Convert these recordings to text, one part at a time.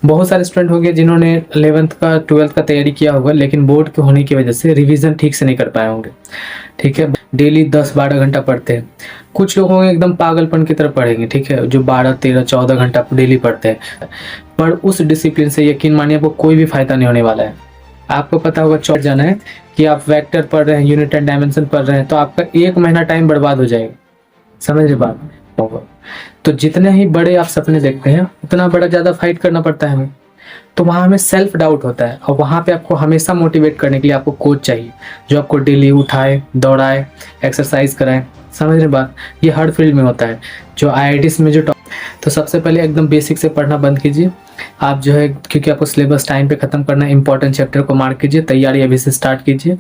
बहुत सारे स्टूडेंट होंगे जिन्होंने 11th का 12th का तैयारी किया होगा, लेकिन बोर्ड के होने की वजह से रिवीजन ठीक से नहीं कर पाए होंगे। ठीक है, डेली 10-12 घंटा पढ़ते हैं। कुछ लोग होंगे एकदम पागलपन की तरह पढ़ेंगे, ठीक है, जो 12-13-14 घंटा डेली पढ़ते हैं। पर उस डिसिप्लिन से यकीन मानिए आपको कोई भी फायदा नहीं होने वाला है। आपको पता होगा चौथ जाना है कि आप वेक्टर पढ़ रहे हैं, यूनिट एंड डायमेंशन पढ़ रहे हैं, तो आपका 1 महीना टाइम बर्बाद हो जाएगा। समझ रहे बात होगा। तो जितने ही बड़े आप सपने देखते हैं उतना बड़ा ज़्यादा फाइट करना पड़ता है हमें। तो वहाँ हमें सेल्फ डाउट होता है, और वहाँ पे आपको हमेशा मोटिवेट करने के लिए आपको कोच चाहिए जो आपको डेली उठाए, दौड़ाए, एक्सरसाइज कराए। समझ रहे बात। ये हर फील्ड में होता है। जो IITs में जो तो सबसे पहले एकदम बेसिक से पढ़ना बंद कीजिए आप, जो है, क्योंकि आपको सिलेबस टाइम पे खत्म करना है। इंपॉर्टेंट चैप्टर को मार्क कीजिए, तैयारी अभी से स्टार्ट कीजिए।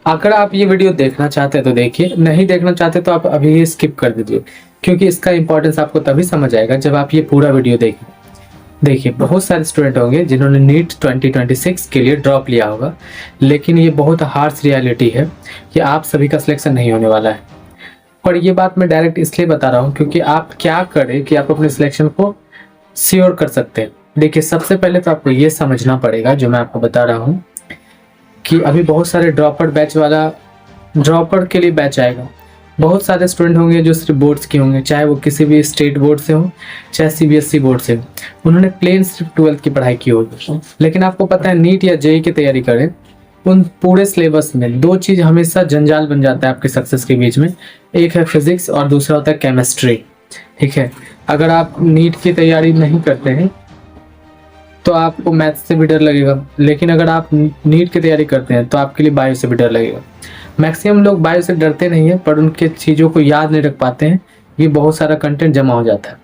अगर आप ये वीडियो देखना चाहते हैं तो देखिए, नहीं देखना चाहते तो आप अभी स्किप कर दीजिए, क्योंकि इसका इंपॉर्टेंस आपको तभी समझ आएगा जब आप ये पूरा वीडियो देखिए। देखिए, बहुत सारे स्टूडेंट होंगे जिन्होंने नीट 2026 के लिए ड्रॉप लिया होगा, लेकिन ये बहुत हार्श रियलिटी है कि आप सभी का सिलेक्शन नहीं होने वाला है। और ये बात मैं डायरेक्ट इसलिए बता रहा हूँ क्योंकि आप क्या करें कि आप अपने सिलेक्शन को श्योर कर सकते हैं। देखिए, सबसे पहले तो आपको ये समझना पड़ेगा, जो मैं आपको बता रहा हूँ, कि अभी बहुत सारे ड्रॉपर के लिए बैच आएगा। बहुत सारे स्टूडेंट होंगे जो सिर्फ बोर्ड्स के होंगे, चाहे वो किसी भी स्टेट बोर्ड से हो, चाहे CBSE बोर्ड से हो। उन्होंने प्लेन सिर्फ 12th की पढ़ाई की होगी, लेकिन आपको पता है नीट या JEE की तैयारी करें, उन पूरे सिलेबस में 2 चीज़ हमेशा जंजाल बन जाता है आपके सक्सेस के बीच में। एक है फिजिक्स और दूसरा होता है केमिस्ट्री। ठीक है, अगर आप नीट की तैयारी नहीं करते हैं तो आपको मैथ्स से भी डर लगेगा, लेकिन अगर आप नीट की तैयारी करते हैं तो आपके लिए बायो से भी डर लगेगा। मैक्सिमम लोग बायो से डरते नहीं है, पर उनके चीज़ों को याद नहीं रख पाते हैं, ये बहुत सारा कंटेंट जमा हो जाता है।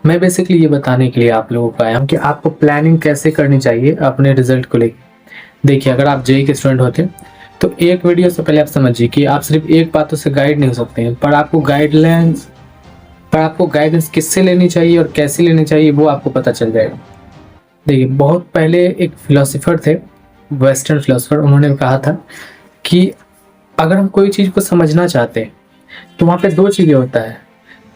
मैं बेसिकली ये बताने के लिए आप लोगों को आया हूँ कि आपको प्लानिंग कैसे करनी चाहिए अपने रिजल्ट को लेकर। देखिए, अगर आप JEE के स्टूडेंट होते हैं तो एक वीडियो से पहले आप समझिए कि आप सिर्फ एक बातों से गाइड नहीं हो सकते हैं, पर आपको गाइडेंस किससे लेनी चाहिए और कैसे लेनी चाहिए वो आपको पता चल जाएगा। देखिए, बहुत पहले एक फिलोसोफर थे, वेस्टर्न फिलोसोफर, उन्होंने कहा था कि अगर हम कोई चीज़ को समझना चाहते हैं तो वहाँ पे 2 चीज़ें होता है।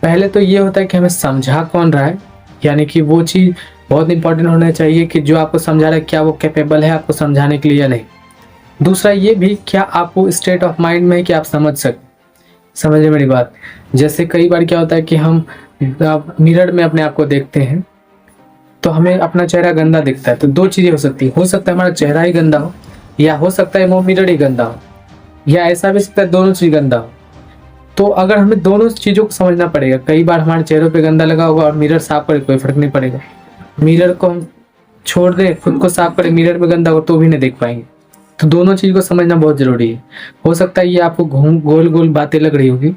पहले तो ये होता है कि हमें समझा कौन रहा है, यानी कि वो चीज़ बहुत इंपॉर्टेंट होना चाहिए कि जो आपको समझा रहा है क्या वो कैपेबल है आपको समझाने के लिए या नहीं। दूसरा ये भी, क्या आपको स्टेट ऑफ माइंड में है कि आप समझे मेरी बात। जैसे कई बार क्या होता है कि हम मिरर में अपने आप को देखते हैं तो हमें अपना चेहरा गंदा दिखता है। तो 2 चीज़ें हो सकती है, हमारा चेहरा ही गंदा हो, या हो सकता है वो मिरर ही गंदा हो, या ऐसा भी सकता है दोनों चीज़ गंदा हो। तो अगर हमें दोनों चीज़ों को समझना पड़ेगा, कई बार हमारे चेहरों पे गंदा लगा होगा और मिरर साफ करे कोई फर्क नहीं पड़ेगा। मिरर को हम छोड़ दें, खुद को साफ करें, मिरर में गंदा हो तो भी नहीं देख पाएंगे। तो दोनों चीज़ को समझना बहुत ज़रूरी है। हो सकता है ये आपको गोल गोल बातें लग रही होगी,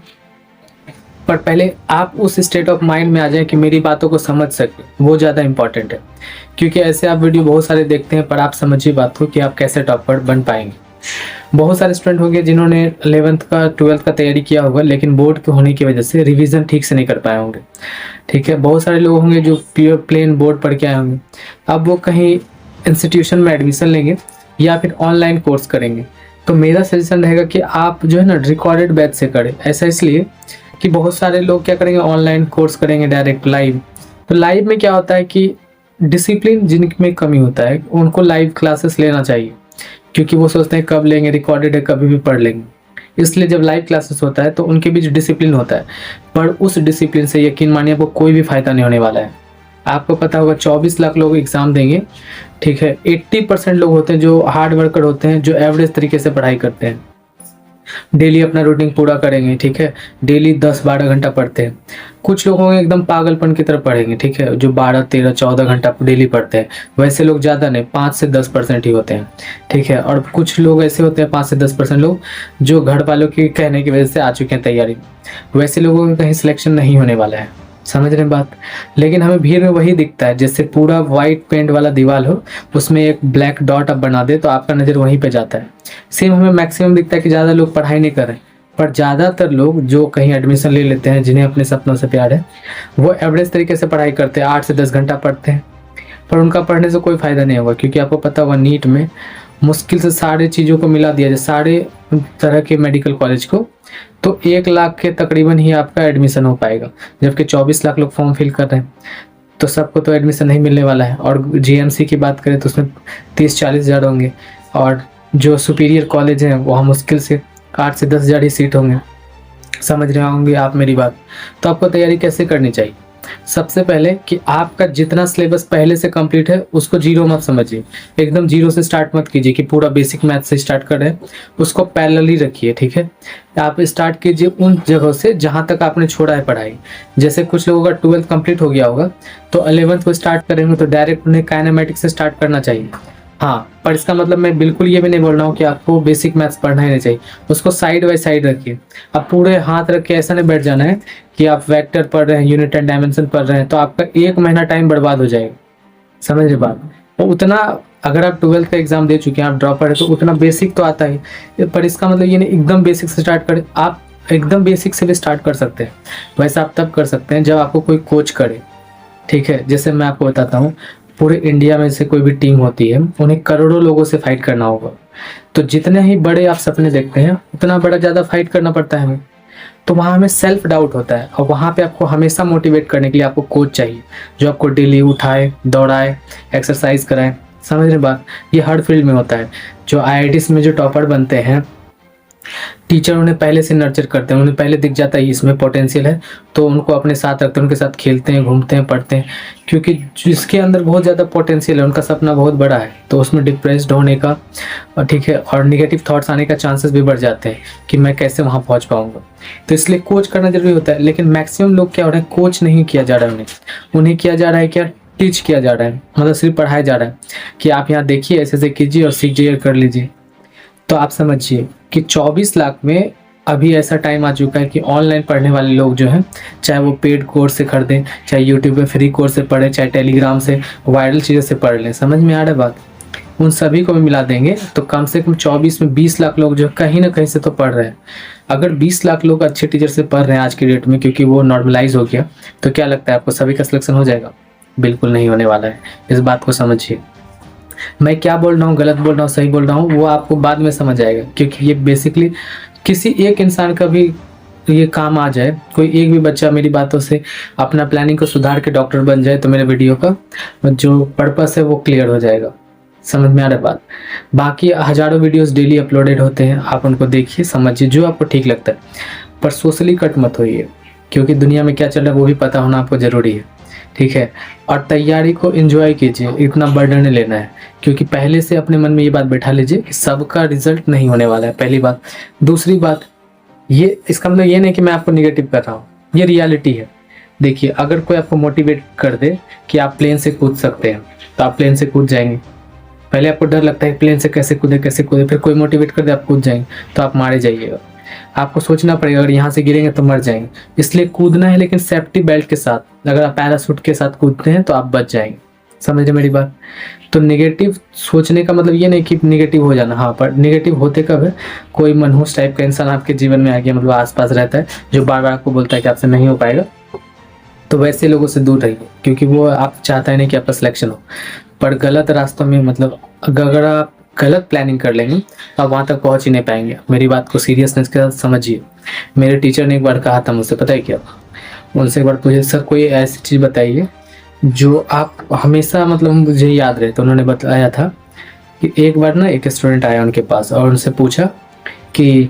पर पहले आप उस स्टेट ऑफ माइंड में आ जाएं कि मेरी बातों को समझ सके, वो ज़्यादा इंपॉर्टेंट है। क्योंकि ऐसे आप वीडियो बहुत सारे देखते हैं, पर आप समझिए बात को कि आप कैसे टॉपर बन पाएंगे। बहुत सारे स्टूडेंट होंगे जिन्होंने 11th का 12th का तैयारी किया होगा, लेकिन बोर्ड के होने की वजह से रिवीजन ठीक से नहीं कर पाए होंगे। ठीक है, बहुत सारे लोग होंगे जो प्योर प्लेन बोर्ड पढ़ के आए होंगे। अब वो कहीं इंस्टीट्यूशन में एडमिशन लेंगे या फिर ऑनलाइन कोर्स करेंगे, तो मेरा सजेशन रहेगा कि आप जो है ना रिकॉर्डेड बैच से करें। ऐसा इसलिए कि बहुत सारे लोग क्या करेंगे, ऑनलाइन कोर्स करेंगे डायरेक्ट लाइव। तो लाइव में क्या होता है कि डिसिप्लिन जिनमें कमी होता है उनको लाइव क्लासेस लेना चाहिए, क्योंकि वो सोचते हैं कब लेंगे, रिकॉर्डेड है कभी भी पढ़ लेंगे। इसलिए जब लाइव क्लासेस होता है तो उनके बीच डिसिप्लिन होता है, पर उस डिसिप्लिन से यकीन मानिए आपको कोई भी फायदा नहीं होने वाला है। आपको पता होगा 24 लाख लोग एग्जाम देंगे, ठीक है, 80% लोग होते हैं जो हार्ड वर्कर होते हैं, जो एवरेज तरीके से पढ़ाई करते हैं, डेली अपना रूटीन पूरा करेंगे, ठीक है, डेली 10-12 घंटा पढ़ते हैं। कुछ लोग होंगे एकदम पागलपन की तरह पढ़ेंगे, ठीक है, जो 12-13-14 घंटा डेली पढ़ते हैं। वैसे लोग ज़्यादा नहीं, 5 से 10% ही होते हैं, ठीक है। और कुछ लोग ऐसे होते हैं 5 से 10% लोग जो घर वालों के कहने की वजह से आ चुके हैं तैयारी। वैसे लोगों का कहीं सिलेक्शन नहीं होने वाला है, समझ रहे हैं बात। लेकिन हमें भीड़ में वही दिखता है, जैसे पूरा वाइट पेंट वाला दीवार हो, उसमें एक ब्लैक डॉट आप बना दे तो आपका नज़र वहीं पे जाता है। सेम हमें मैक्सिमम दिखता है कि ज़्यादा लोग पढ़ाई नहीं कर रहे, पर ज़्यादातर लोग जो कहीं एडमिशन ले लेते हैं, जिन्हें अपने सपनों से प्यार है, वो एवरेज तरीके से पढ़ाई करते हैं, 8 से 10 घंटा पढ़ते हैं, पर उनका पढ़ने से कोई फ़ायदा नहीं होगा। क्योंकि आपको पता होगा नीट में मुश्किल से सारे चीज़ों को मिला दिया जाए, सारे तरह के मेडिकल कॉलेज को, तो 1 लाख के तकरीबन ही आपका एडमिशन हो पाएगा, जबकि 24 लाख लोग फॉर्म फिल कर रहे हैं। तो सबको तो एडमिशन नहीं मिलने वाला है। और जीएमसी की बात करें तो उसमें 30-40 हज़ार होंगे, और जो सुपीरियर कॉलेज हैं वहाँ मुश्किल से 8 से 10 हज़ार ही सीट होंगे। समझ रहे होंगे आप मेरी बात। तो आपको तैयारी कैसे करनी चाहिए? सबसे पहले कि आपका जितना सिलेबस पहले से कंप्लीट है उसको जीरो मत समझिए, एकदम जीरो से स्टार्ट मत कीजिए कि पूरा बेसिक मैथ से स्टार्ट कर रहे हैं, उसको पैरेलली रखिए। ठीक है, आप स्टार्ट कीजिए उन जगहों से जहां तक आपने छोड़ा है पढ़ाई। जैसे कुछ लोगों का 12th कंप्लीट हो गया होगा तो 11th को स्टार्ट करेंगे तो डायरेक्ट उन्हें काइनेमेटिक्स से स्टार्ट करना चाहिए। हाँ, पर इसका मतलब मैं बिल्कुल ये भी नहीं बोल रहा हूँ कि आपको बेसिक मैथ्स पढ़ना ही नहीं चाहिए, उसको साइड बाय साइड रखिए। अब पूरे हाथ रख के ऐसा नहीं बैठ जाना है कि आप वेक्टर पढ़ रहे हैं, यूनिट एंड डायमेंशन पढ़ रहे हैं, तो आपका 1 महीना टाइम बर्बाद हो जाएगा। समझ रहे बात? तो उतना, अगर आप 12th का एग्जाम दे चुके हैं, आप ड्रॉप पढ़े, तो उतना बेसिक तो आता ही, पर इसका मतलब ये नहीं एकदम बेसिक से स्टार्ट करें। आप एकदम बेसिक से भी स्टार्ट कर सकते हैं। वैसे आप तब कर सकते हैं जब आपको कोई कोच करे। ठीक है, जैसे मैं आपको बताता हूँ, पूरे इंडिया में से कोई भी टीम होती है, उन्हें करोड़ों लोगों से फाइट करना होगा। तो जितने ही बड़े आप सपने देखते हैं उतना बड़ा ज़्यादा फाइट करना पड़ता है हमें। तो वहाँ हमें सेल्फ डाउट होता है, और वहाँ पे आपको हमेशा मोटिवेट करने के लिए आपको कोच चाहिए जो आपको डेली उठाए, दौड़ाए, एक्सरसाइज कराए। समझ रहे बात? ये हर फील्ड में होता है। जो आईआईटीज में जो टॉपर बनते हैं, टीचर उन्हें पहले से नर्चर करते हैं, उन्हें पहले दिख जाता है इसमें पोटेंशियल है, तो उनको अपने साथ रखते हैं, उनके साथ खेलते हैं, घूमते हैं, पढ़ते हैं, क्योंकि जिसके अंदर बहुत ज़्यादा पोटेंशियल है, उनका सपना बहुत बड़ा है, तो उसमें डिप्रेस्ड होने का, ठीक है, और निगेटिव थॉट्स आने का चांसेस भी बढ़ जाते हैं कि मैं कैसे वहाँ पहुँच पाऊँगा। तो इसलिए कोच करना जरूरी होता है। लेकिन मैक्सिमम लोग क्या हो रहे हैं, कोच नहीं किया जा रहा है, उन्हें किया जा रहा है क्या, टीच किया जा रहा है, मतलब सिर्फ पढ़ाया जा रहा है कि आप यहाँ देखिए, ऐसे ऐसे कीजिए और सीख जाइए, कर लीजिए। तो आप समझिए कि 24 लाख में अभी ऐसा टाइम आ चुका है कि ऑनलाइन पढ़ने वाले लोग जो हैं, चाहे वो पेड कोर्स से खरीदें, चाहे यूट्यूब पे फ्री कोर्स से पढ़ें, चाहे टेलीग्राम से वायरल चीज़ों से पढ़ लें। समझ में आ रहा है बात? उन सभी को भी मिला देंगे तो कम से कम 24 में 20 लाख लोग जो कहीं ना कहीं से तो पढ़ रहे हैं। अगर 20 लाख लोग अच्छे टीचर से पढ़ रहे हैं आज की डेट में, क्योंकि वो नॉर्मलाइज हो गया, तो क्या लगता है आपको सभी का सिलेक्शन हो जाएगा? बिल्कुल नहीं होने वाला है। इस बात को समझिए। मैं क्या बोल रहा हूँ, गलत बोल रहा हूँ, सही बोल रहा हूँ, वो आपको बाद में समझ आएगा, क्योंकि ये बेसिकली किसी एक इंसान का भी ये काम आ जाए, कोई एक भी बच्चा मेरी बातों से अपना प्लानिंग को सुधार के डॉक्टर बन जाए, तो मेरे वीडियो का जो पर्पस है वो क्लियर हो जाएगा। समझ में आ रहा है बात? बाकी हजारों वीडियोस डेली अपलोडेड होते हैं, आप उनको देखिए, समझिए, जो आपको ठीक लगता है, पर सोशली कट मत होइए, क्योंकि दुनिया में क्या चल रहा है वो भी पता होना आपको ज़रूरी है। ठीक है, और तैयारी को एंजॉय कीजिए, इतना बर्डन नहीं लेना है, क्योंकि पहले से अपने मन में ये बात बैठा लीजिए कि सबका रिजल्ट नहीं होने वाला है, पहली बात। दूसरी बात, ये इसका मतलब ये नहीं कि मैं आपको निगेटिव कर रहा हूँ, ये रियलिटी है। देखिए, अगर कोई आपको मोटिवेट कर दे कि आप प्लेन से कूद सकते हैं, तो आप प्लेन से कूद जाएंगे। पहले आपको डर लगता है प्लेन से कैसे कूदे कैसे कूदे, फिर कोई मोटिवेट कर दे आप कूद जाएंगे, तो आप मारे जाइएगा। आपको सोचना पड़ेगा अगर यहाँ से गिरेंगे तो मर जाएंगे, इसलिए कूदना है, लेकिन सेफ्टी बेल्ट के साथ। अगर आप पैराशूट के साथ कूदते हैं तो आप बच जाएंगे। समझ रहे मेरी बात? तो नेगेटिव सोचने का मतलब ये नहीं कि नेगेटिव हो जाना, हाँ, पर नेगेटिव होते कब है, कोई मनहूस टाइप का इंसान आपके जीवन में आ गया, मतलब आसपास रहता है, जो बार बार आपको बोलता है कि आपसे नहीं हो पाएगा, तो वैसे लोगों से दूर रहिए, क्योंकि वो आप चाहता है नहीं कि आपका सिलेक्शन हो। पर गलत रास्तों में, मतलब अगर आप गलत प्लानिंग कर लेंगे तो आप वहाँ तक पहुँच ही नहीं पाएंगे। मेरी बात को सीरियसनेस के साथ समझिए। मेरे टीचर ने एक बार कहा था मुझसे, पता है क्या, उनसे एक बार पूछे, सर कोई ऐसी चीज़ बताइए जो आप हमेशा, मतलब मुझे याद रहे। तो उन्होंने बताया था कि एक बार ना एक स्टूडेंट आया उनके पास और उनसे पूछा कि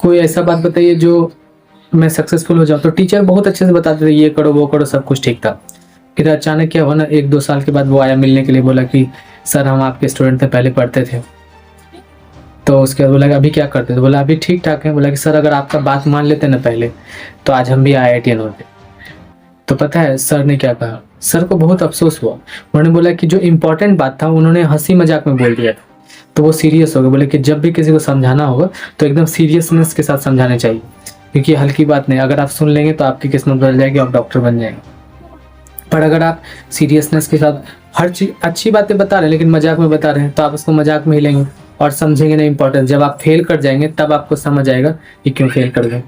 कोई ऐसा बात बताइए जो मैं सक्सेसफुल हो जाऊँ। तो टीचर बहुत अच्छे से बताते थे, ये करो वो करो, सब कुछ ठीक था। फिर अचानक क्या हुआ ना, 1-2 साल के बाद वो आया मिलने के लिए, बोला कि सर हम आपके स्टूडेंट थे, पहले पढ़ते थे। तो उसके बाद बोला कि अभी क्या करते थे? बोला अभी ठीक ठाक है। बोला कि सर अगर आपका बात मान लेते ना पहले, तो आज हम भी IITian होते। तो पता है सर ने क्या कहा? सर को बहुत अफसोस हुआ। उन्होंने बोला कि जो इम्पोर्टेंट बात था उन्होंने हंसी मजाक में बोल दिया था, तो वो सीरियस हो गए। बोले कि जब भी किसी को समझाना होगा तो एकदम सीरियसनेस के साथ समझाना चाहिए, क्योंकि हल्की बात नहीं, अगर आप सुन लेंगे तो आपकी किस्मत बदल जाएगी, आप डॉक्टर बन जाएंगे। पर अगर आप सीरियसनेस के साथ हर चीज अच्छी बातें बता रहे हैं लेकिन मजाक में बता रहे हैं, तो आप उसको मजाक में ही लेंगे और समझेंगे नहीं इंपॉर्टेंस। जब आप फेल कर जाएंगे तब आपको समझ आएगा कि क्यों फेल कर गए।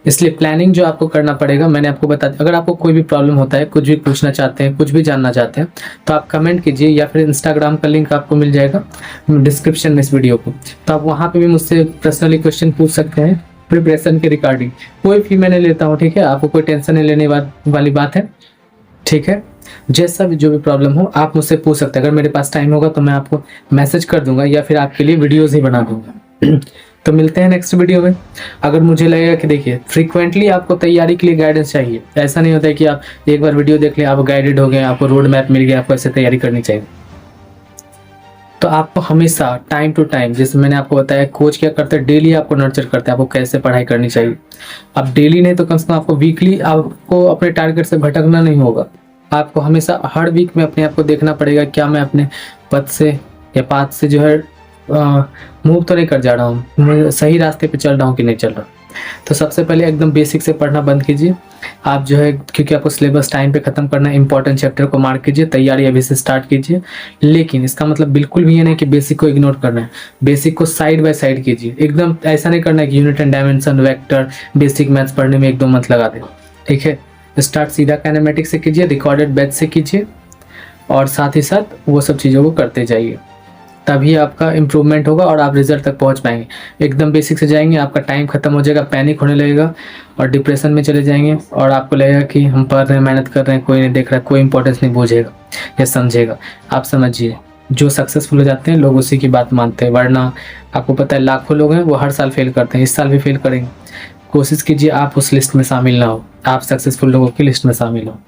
इसलिए प्लानिंग जो आपको करना पड़ेगा, मैंने आपको बता दिया। अगर आपको कोई भी प्रॉब्लम होता है, कुछ भी पूछना चाहते हैं, कुछ भी जानना चाहते हैं, तो आप कमेंट कीजिए, या फिर इंस्टाग्राम का लिंक आपको मिल जाएगा डिस्क्रिप्शन में इस वीडियो को, तो आप वहाँ पे भी मुझसे पर्सनली क्वेश्चन पूछ सकते हैं प्रिपरेशन के रिगार्डिंग। कोई फी मैं नहीं लेता हूँ, ठीक है, आपको कोई टेंशन नहीं लेने वाली बात है। ठीक है। जैसा भी जो भी प्रॉब्लम हो आप मुझसे पूछ सकते हैं। अगर मेरे पास टाइम होगा तो मैं आपको मैसेज कर दूंगा या फिर आपके लिए वीडियोस ही बना दूंगा। तो मिलते हैं नेक्स्ट वीडियो में। अगर मुझे लगेगा कि देखिए फ्रीक्वेंटली आपको तैयारी के लिए गाइडेंस चाहिए, ऐसा नहीं होता है कि आप एक बार वीडियो देख लें आप गाइडेड हो गए, आपको रोड मैप मिल गया, आपको ऐसे तैयारी करनी चाहिए। तो आपको हमेशा टाइम टू टाइम, जैसे मैंने आपको बताया कोच क्या करते हैं, डेली आपको नर्चर करते हैं आपको कैसे पढ़ाई करनी चाहिए। अब डेली नहीं तो कम से कम आपको वीकली आपको अपने टारगेट से भटकना नहीं होगा। आपको हमेशा हर वीक में अपने आप को देखना पड़ेगा, क्या मैं अपने पथ से या पाथ से जो है मूव तो नहीं कर जा रहा हूँ, मैं सही रास्ते पे चल रहा हूँ कि नहीं चल रहा। तो सबसे पहले एकदम बेसिक से पढ़ना बंद कीजिए आप जो है, क्योंकि आपको सिलेबस टाइम पे खत्म करना है। इंपॉर्टेंट चैप्टर को मार्क कीजिए, तैयारी अभी से स्टार्ट कीजिए। लेकिन इसका मतलब बिल्कुल भी ये नहीं कि बेसिक को इग्नोर करना है। बेसिक को साइड बाय साइड कीजिए, एकदम ऐसा नहीं करना है कि unit and dimension, vector, basic maths पढ़ने में 1-2 मंथ लगा दें। ठीक है, स्टार्ट सीधा काइनेमेटिक्स से कीजिए, रिकॉर्डेड बैच से कीजिए और साथ ही साथ वो सब चीज़ों को करते जाइए, तभी आपका इम्प्रूवमेंट होगा और आप रिजल्ट तक पहुंच पाएंगे। एकदम बेसिक से जाएंगे आपका टाइम खत्म हो जाएगा, पैनिक होने लगेगा और डिप्रेशन में चले जाएंगे और आपको लगेगा कि हम पढ़ रहे हैं, मेहनत कर रहे हैं, कोई नहीं देख रहा, कोई इंपॉर्टेंस नहीं बूझेगा या समझेगा। आप समझिए, जो सक्सेसफुल हो जाते हैं लोग उसी की बात मानते हैं, वरना आपको पता है लाखों लोग हैं वो हर साल फेल करते हैं, इस साल भी फेल करेंगे। कोशिश कीजिए आप उस लिस्ट में शामिल ना हो, आप सक्सेसफुल लोगों की लिस्ट में शामिल हो।